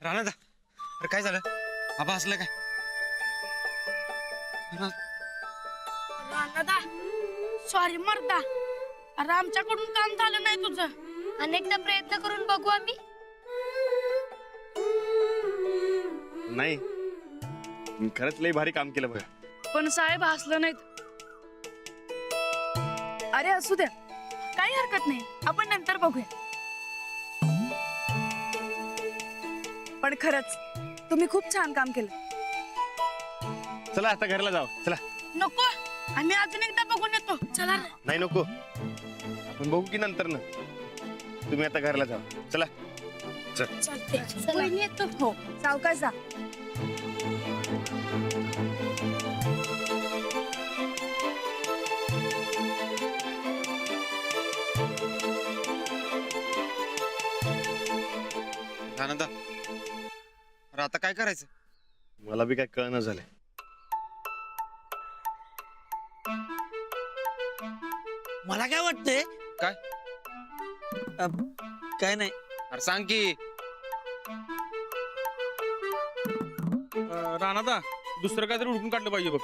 राणा अरे काय झालं? आबा हसलं काय? राणादा सॉरी मर्दा, अरे आमच्याकडून काम झालं नाही तुझं. अनेकदा प्रयत्न करून बघू आम्ही. नाही, तुम्ही खरंच लई भारी काम केलं बघा. पण साहेब हसलं नाहीत. अरे असू द्या, काही हरकत नाही, आपण नंतर बघूया. पण खरंच तुम्ही खूप छान काम केलं. चला आता घरला जाऊ. चला. नको, आम्ही अजून एकदा बघून येतो. चला ना. नाही नको, आपण बघू की नंतर ना. तुम्ही आता घरला जाऊ. चला. चल. चला. वहिनी येतो. हो, सावकाश जा. राणा अरे आता काय करायचं? मला बी काय कळणं झालंय. मला काय वाटतंय? काय? काय नाही. अरे सांग की. राणा दुसरं काहीतरी उडकून काढलं पाहिजे बघ.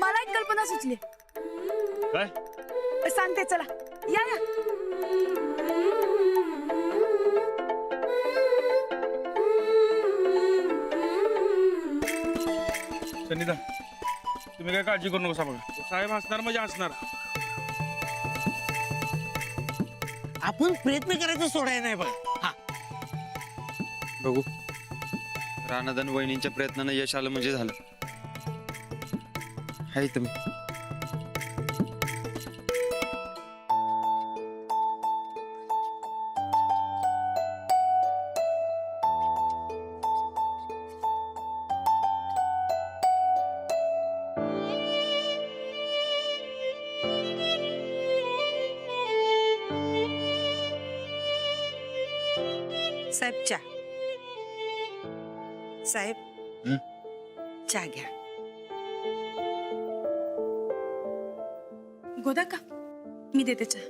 मला एक कल्पना सुचली. काय? सांगते, चला या. सन्निधा तुम्ही काय काळजी करू नका बघा. साहेब हसणार म्हणजे हसणार. आपण प्रयत्न करायचं सोडायला नाही बघा. हा, बघू. राणादान वहिनींच्या प्रयत्नानं यश आलं म्हणजे झालं. हाय तुम्ही. साहेब चहा. साहेब चहा घ्या. गोदा का मी देते चहा.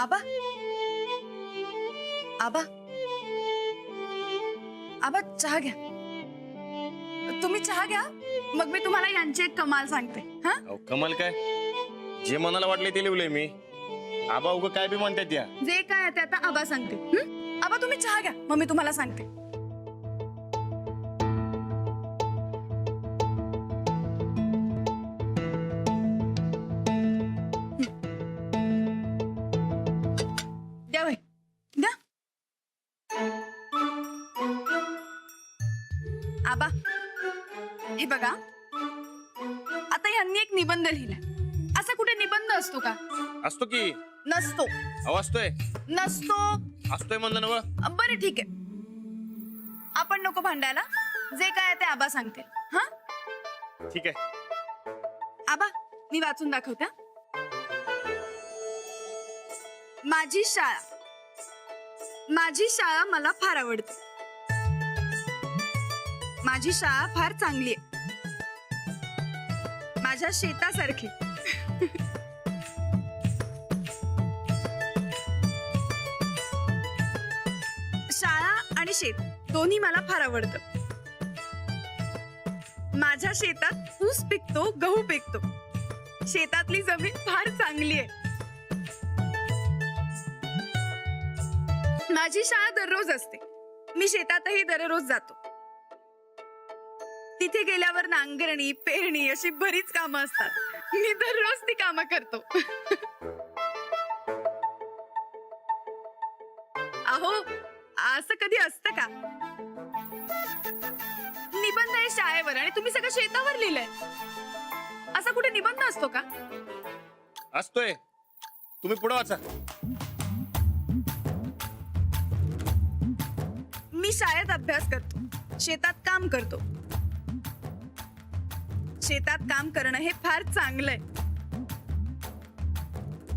आबा आबा आबा चहा घ्या. तुम्ही चहा घ्या, मग मी तुम्हाला यांची एक कमाल सांगते. हा, अहो, कमाल काय? जे मनाला वाटले ते लिवलंय मी. आबा उगं काय बी म्हणतात या. जे काय आहे ते आता आबा सांगते. आबा तुम्ही चहा घ्या, मग मी तुम्हाला सांगते. द्या बाई, द्या. आबा हे बघा, आता यांनी एक निबंध लिहिलाय. असा कुठे निबंध असतो का? असतो की. नसतो. अहो असतोय. नसतो. असतोय म्हणलं ना. बरं ठीक आहे, आपण नको भांडायला. जे काय आहे ते आबा सांगते. हा ठीक आहे. आबा मी वाचून दाखवते. माझी शाळा मला फार आवडते. माझी शाळा फार चांगली आहे. माझ्या शेतासारखी. शाळा आणि शेत दोन्ही मला फार आवडतं. माझ्या शेतात ऊस पिकतो, गहू पिकतो. शेतातली जमीन फार चांगली आहे. माझी शाळा दररोज असते. मी शेतातही दररोज जातो. तिथे गेल्यावर नांगरणी, पेरणी अशी बरीच कामं असतात. मी दररोज ती कामं करतो. अहो असं कधी असतं का? निबंध आहे शाळेवर आणि तुम्ही सगळं शेतावर लिहिलंय. असा कुठे निबंध असतो का? असतोय. तुम्ही पुढे वाचा. मी शाळेत अभ्यास करतो, शेतात काम करतो. शेतात काम करणं हे फार चांगलंय.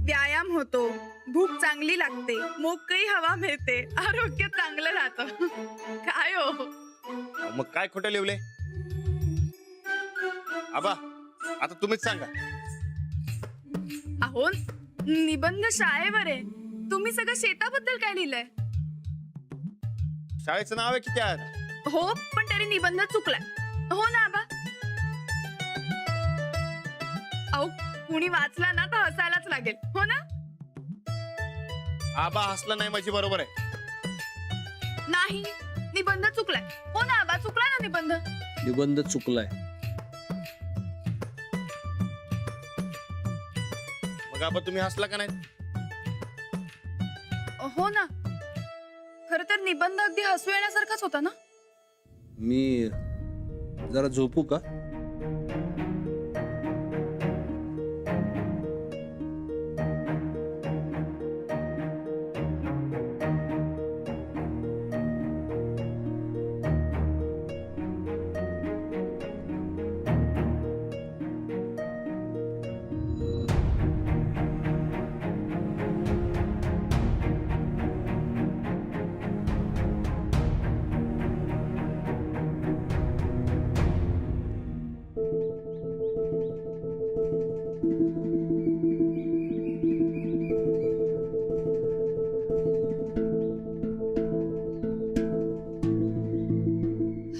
व्यायाम होतो, भूक चांगली लागते, मोकळी हवा मिळते, आरोग्य चांगलं राहतं. काय हो? मग काय खोटं लिवले? आबा आता तुम्हीच सांगा. अहो निबंध शाळेवर आहे, तुम्ही सगळं शेताबद्दल काय लिहिलंय? शाळेचं नाव आहे की त्यात? हो पण तरी निबंध चुकलाय. हो ना आबा? अहो कुणी वाचला ना तर हसायलाच लागेल. हो ना? आबा हसला नाही माझी बरोबर आहे. नाही निबंध चुकलाय. हो ना आबा? चुकला ना निबंध? निबंध चुकलाय. मग आबा तुम्ही हसला का नाही? हो ना, खर तर निबंध अगदी हसू येण्यासारखाच होता ना. मी जरा झोपू का?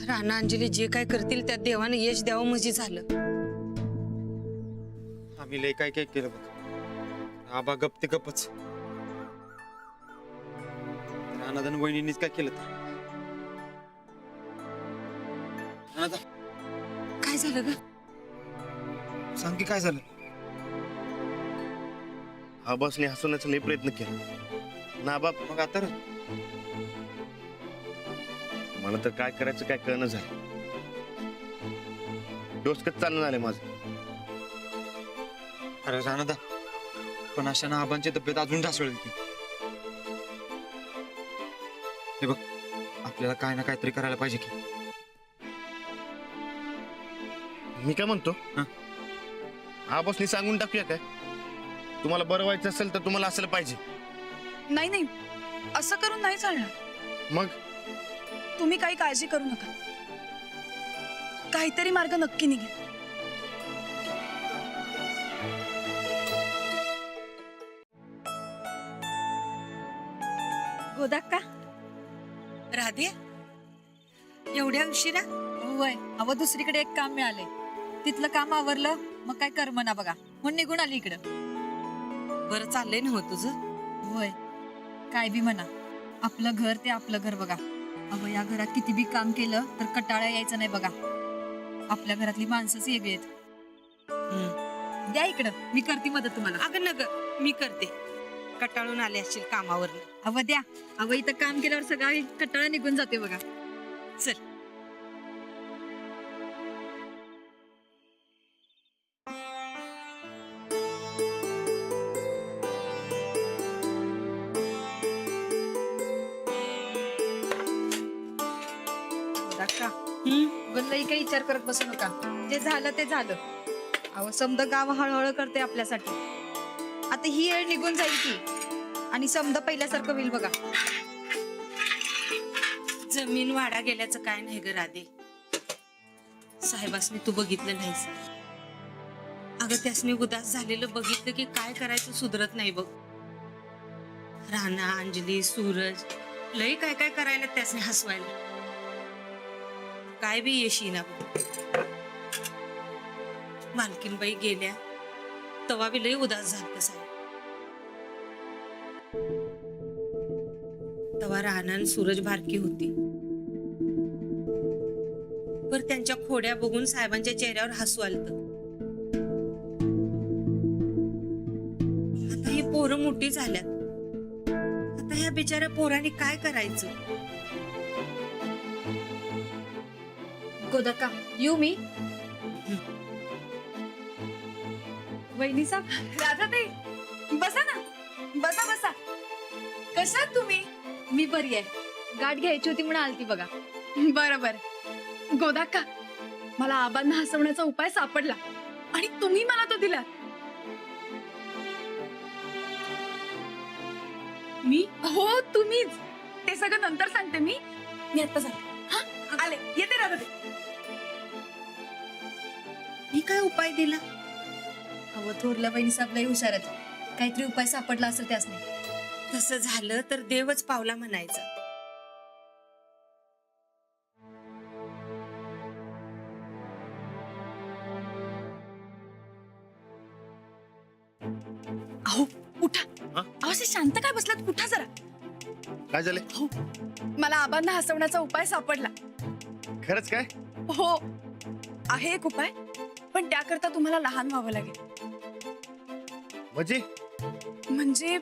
राणा अंजली जे काय करतील त्यात देवाने यश द्यावं म्हणजे झालं. आम्ही लय काय काय केलं बघ. आबा गप ते गपच. रानादन वहिनींनीच काय केलं तर? रानादा, काय झालं ग? सांग की काय झालं? आबासने हसवण्याचा लय प्रयत्न केला ना आबा. मग आता रे? मला तर काय करायचं काय कळणं झालं. डोसकत चालणं झालंय माझं. अरे रानादा, पण अशा ना आबांची तब्येत अजून ढासळेल की. हे बघ, आपल्याला काय ना काहीतरी करायला पाहिजे की. मी काय म्हणतो, हं? आबासनी सांगून टाकूया काय? तुम्हाला बरं व्हायचं असेल तर तुम्हाला असलं पाहिजे. नाही नाही, असं करून नाही चालणार. मग तुम्ही काही काळजी करू नका, काहीतरी मार्ग नक्की निघेल. गोदाक्का, राधे एवढ्या उशिरा? वय अव दुसरीकडे एक काम मिळाले, तिथलं काम आवरलं मग काय करमना बघा, म्हणून निघून आली इकडं. बरं चाललंय ना हो तुझं? वय काय बी म्हणा, आपलं घर ते आपलं घर बघा. अव या घरात किती बी काम केलं तर कटाळा यायचं नाही बघा. आपल्या घरातली माणसंच वेगळी आहेत. द्या इकडं, मी करते मदत तुम्हाला. अगं नग, मी करते. कटाळून आले असशील कामावरनं. अव द्या, अव इथं काम केल्यावर सगळा कटाळा निघून जाते बघा. चल. दाखा गल्लाई काही विचार करत बसू नका, जे झालं ते झालं. अहो समद गाव हळहळ करते आपल्यासाठी. आता ही वेळ निघून जाईल की, आणि समद पहिल्यासारखं होईल बघा. जमीन वाडा गेल्याचं काय नाही ग राधे. साहेबासनी तू बघितलं नाहीस. अगं त्यासनी उदास झालेलं बघितलं की काय करायचं सुधरत नाही बघ. राणा, अंजली, सूरज लय काय काय करायला त्यासनी हसवायला. काय बी येशी ना. मालकीनबाई गेल्या तवा बी लय उदास झालं साहेब. तवा राणा आणि सूरज बारकी होती. पर त्यांच्या खोड्या बघून साहेबांच्या चेहऱ्यावर हसू आलत. आता ही पोरं मोठी झाल्यात. आता ह्या बिचाऱ्या पोरांनी काय करायचं? गोदाका येऊ मी? वहिनी साहेब, राधाताई बसा ना, बसा बसा. कशात तुम्ही? मी बरी आहे. गाठ घ्यायची होती म्हणून आलती बघा. बरं बरं. गोदाक्का, मला आबांना हसवण्याचा उपाय सापडला आणि तुम्ही मला तो दिला. मी? हो तुम्हीच. ते सगळं नंतर सांगते मी आता सांगते. हा आले, येते राधाताई. मी काय उपाय दिला? अहो थोरल्या बहिणी साहेब लई हुशार आहेत, काहीतरी उपाय सापडला असेल त्यासने. तसं झालं तर देवच पावला म्हणायचं. अहो उठा. हा? अहो असे शांत काय बसलात, उठा जरा. काय झाले? अहो मला आबांना हसवण्याचा उपाय सापडला. खरंच काय? हो आहे एक उपाय, पण त्याकरता तुम्हाला लहान व्हावं लागेल. म्हणजे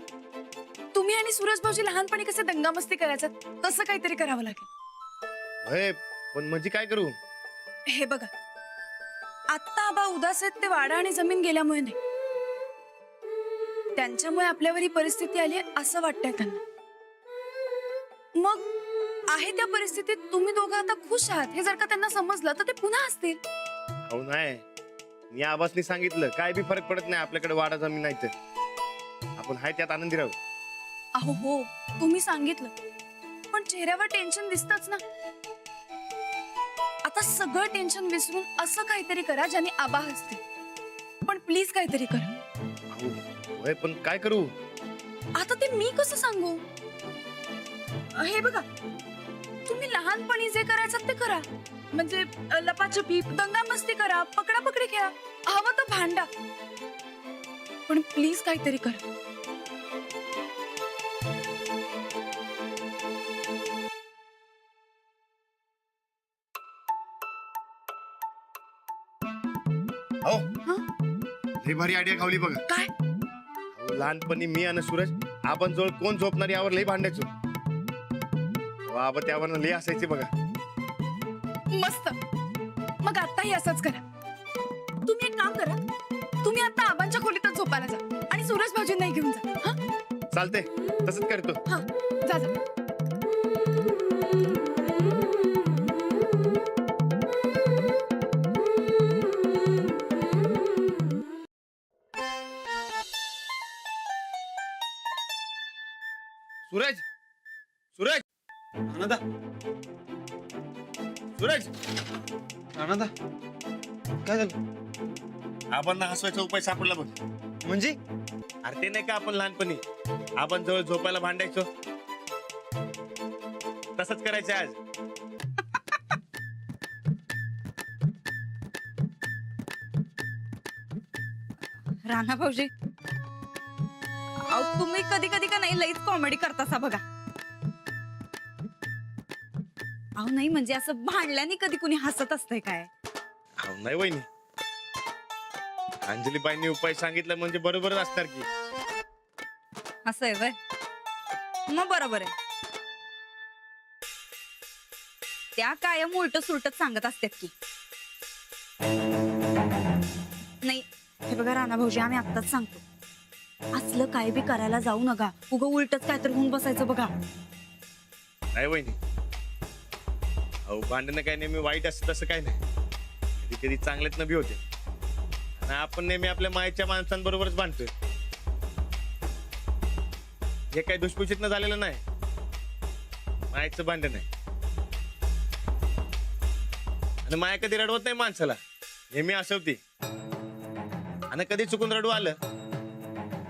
तुम्ही आणि सूरज भाऊजी लहानपणी कसे दंगामस्ती करायचं तसं काहीतरी करावं लागेल. होय, पण म्हणजे काय करू? हे बघा, आत्ता आबा उदास आहेत ते वाडा आणि जमीन गेल्यामुळे नाही, त्यांच्यामुळे आपल्यावर ही परिस्थिती आली असं वाटतंय त्यांना. मग आहे त्या परिस्थितीत तुम्ही दोघं आता खुश आहात हे जर का त्यांना समजलं तर ते पुन्हा असतील. हो नाही, मी आबासनी सांगितलं काय बी फरक पडत नाही, आपल्याकडे वाडा जमीन नाही तर आपण हाय त्यात आनंदी राहू. अहो हो तुम्ही सांगितलं, पण चेहऱ्यावर टेन्शन दिसतच ना. आता सगळं टेन्शन विसरून असं काहीतरी करा ज्याने आबा हसतील. पण प्लीज काहीतरी करा. अहो, होय, पण काय करू? आता ते मी कसं सांगू? हे बघा, तुम्ही लहानपणी जे करायचं ते करा. म्हणजे लपाछपी, दंगामस्ती करा, पकडापकडी खेळा, हवं तर भांडा, पण प्लीज काहीतरी करा. हो हा? लई भारी आयडिया खावली बघा. काय? अहो, लहानपणी मी आणि सूरज आपण जवळ कोण झोपणार यावर लई भांडायचो. आबा त्यावर लई असायचे बघा. मस्त. मग आताही असंच करा. तुम्ही एक काम करा, तुम्ही आता आबांच्या खोलीतच झोपायला जा आणि सूरज भाऊजींनाही घेऊन जा. हा चालते, तसंच करतो. हा जा जा. सूरज, सूरज, राणादा, सूरज, राणादा, काय झालं? आबांना हसवायचा उपाय सापडला बघ. म्हणजे अरे ते नाही का आपण लहानपणी आपण जवळ झोपायला भांडायचो, तसंच करायचं आज. राणा भाऊजी, अहो तुम्ही कधी कधी का नाही लईच कॉमेडी करतासा बघा. अहो नाही म्हणजे असं भांडल्याने कधी कुणी हसत असतंय काय? अहो, नाही वहिनी, अंजलीबाईंनी उपाय सांगितलं म्हणजे बरोबरच असणार की. असं आहे वय, मग बरोबर आहे. त्या कायम उलट सुलट सांगत असतात की. नाही हे बघा राणा भाऊजी, आम्ही आत्ताच सांगतो, असलं काय बी करायला जाऊ नका. उगं उलटच काय तर होऊन बसायचं बघा. नाही वहिनी, अहो भांडणं काय नेहमी वाईट असतं तसं काय नाही, कधी कधी चांगल्यात बी होते. आणि आपण नेहमी आपल्या मायेच्या माणसांबरोबरच भांडतोय. हे काही दुष्पूषित झालेलं नाही, मायेचं भांडण आहे. आणि माया कधी रडवत नाही माणसाला, नेहमी हसवते. आणि कधी चुकून रडू आलं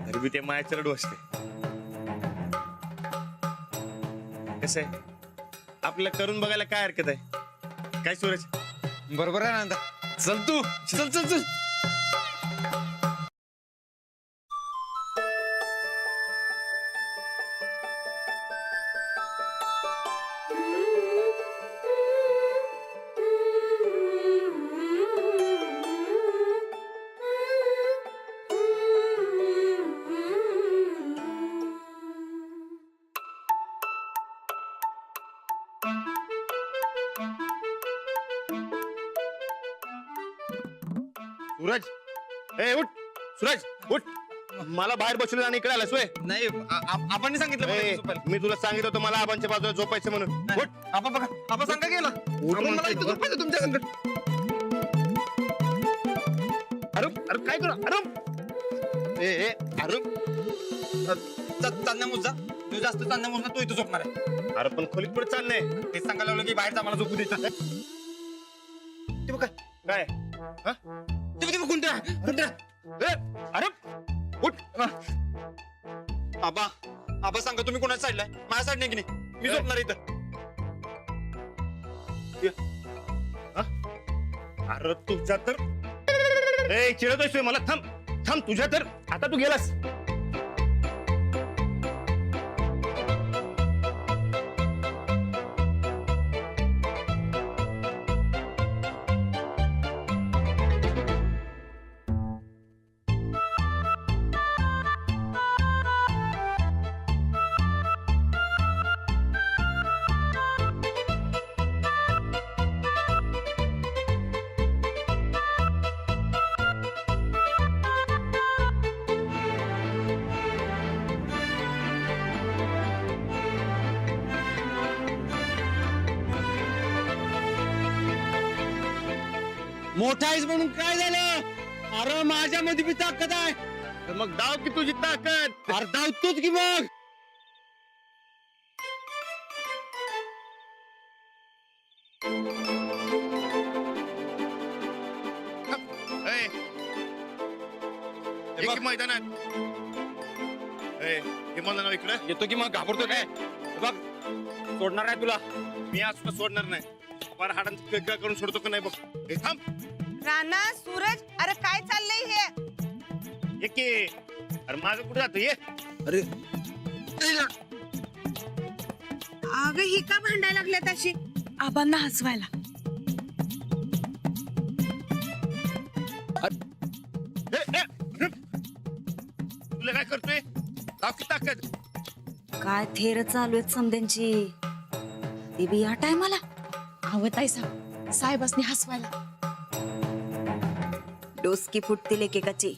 तरी बी ते मायाचं रडू असते. कसं आहे, आपलं करून बघायला काय हरकत आहे? काय सूरज? बरोबर आहे राणादा. चल तू, चल चल चल. सूरज, ए उठ, सूरज उठ. मला बाहेर बसवलं आणि इकडे आलास होय? नाही आपण सांगितलं मला ए, इथं झोपायला. मी तुला सांगितलं होतं मला आबांच्या बाजूला झोपायचं म्हणून. नाही. उठ. आपण बघा, आपण सांगा गेला. उठ मला म्हणतोय इथं तुला. झोपायचं तुमच्या संगत. अरे अरे काय करू? अरे ए अरे चांदण्या मुजा, तू जास्त चांदण्या मुजा, तू इथं झोपणार आहे. अरे पण खोलीत पुढे चाललंय. तेच सांगायला लागलं की बाहेर आम्हाला झोपू द्यायचं. ते बघ काय? ते अरे उठ आबा आबा सांगा तुम्ही कोणाच्या साईडला माझ्या साईड नाही की नाही मी झोपणार इथं अरे तुझ्या तर ए चिडतोय मला थांब थांब तुझ्या तर आता तू गेलास मोठा आहेस म्हणून काय झालं? अरे माझ्यामध्ये बी ताकद आहे. तर मग डाव की तुझी ताकद अरे धावतोच की मग. ए, ये की मैदानात ए, हे मला ना इकडं येतो की मग घाबरतो काय हे बघ सोडणार आहे तुला मी आज तुला सोडणार नाही फार हाडांचं गळगळ करून सोडतो का नाही बघ हे थांब राणा सूरज अरे काय चाललंय हे ये की अरे माझं कुठे जातो ये अरे अगं ही का भांडायला लागल्यात अशी आबांना हसवायला. ए, ए, तुला काय करतोय दाव की ताकद काय थेर चालू आहेत समध्यांची ते बी या टायमाला आवताय साहेबांनी हसवायला. डोसकी फुटतील एकेकाची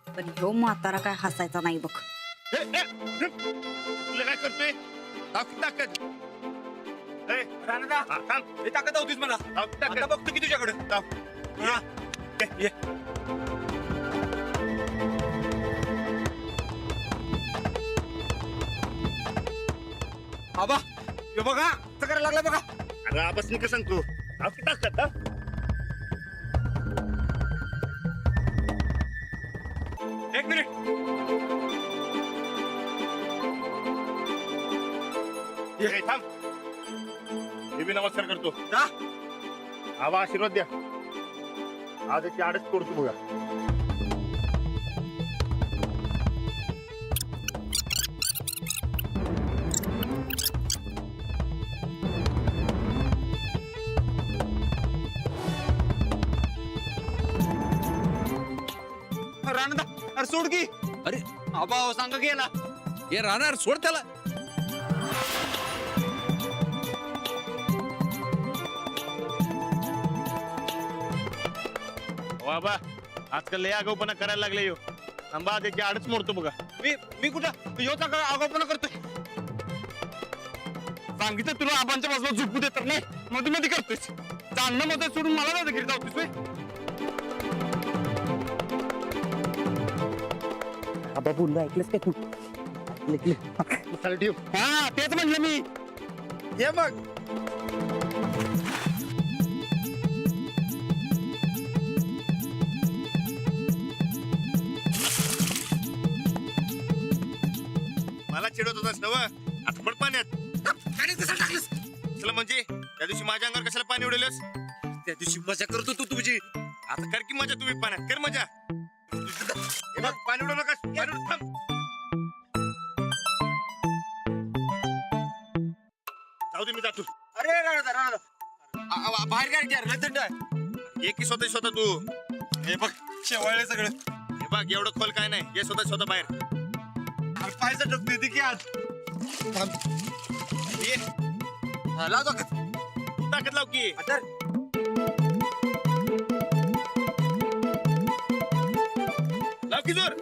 पण ह्यो म्हातारा काय हसायचा नाही बघ. ए, ए, तुला काय करतोय दाव की ताकद ए, राणा हा, थांब हे ताकद होतीस मला दाव की ताकद आता बघतो की तुझ्याकडे दाव ये आबा हे बघा असं करायला लागला बघा अरे आबासनी का सांगतो दाव की ताकद हा? एक मिनिट ए, थांब मी बी नमस्कार करतो का? आबा आशीर्वाद द्या आज याची आडच तोडतो बघा राणा अरे सोड की अरे आबा हो सांगा की याला हे राहणार सोड त्याला. बाबा आजकाल लय आगाऊपणा करायला लागले यो थांबा त्याची आडच मोडतो बघा मी कुठं योचा का आगाऊपणा करतोय सांगितलं तुला आबांच्या बाजूला झोपू देत नाही मध्ये मध्ये करतोयस चालणं मध्ये सोडून मला नव्हतं घरी जाऊतीस व्हय? आबा बोललो ऐकलंस काय तू? चालेल ठेव हा तेच म्हणलं मी ये बघ मला चिडवत होतास नव आता पड पाण्यात चला म्हणजे त्या दिवशी माझ्या अंगावर कशाला पाणी उडवलंस त्या दिवशी मजा करतो तू तुझी आता कर की मजा तुम्ही पाण्यात कर मजा हे बघ पाणी उडवू नका पाणी उडव थांब जाऊ दे मी जातो अरे राणा बाहेर काय यार लय थंड आहे ये की स्वतः तू हे बघ शेवाळले सगळं हे बघ एवढं खोल काय नाही ये स्वतः बाहेर अरे पायचा टप देते की आज ये लाव ताकद तू ताकद लाव की आता लाव की जोर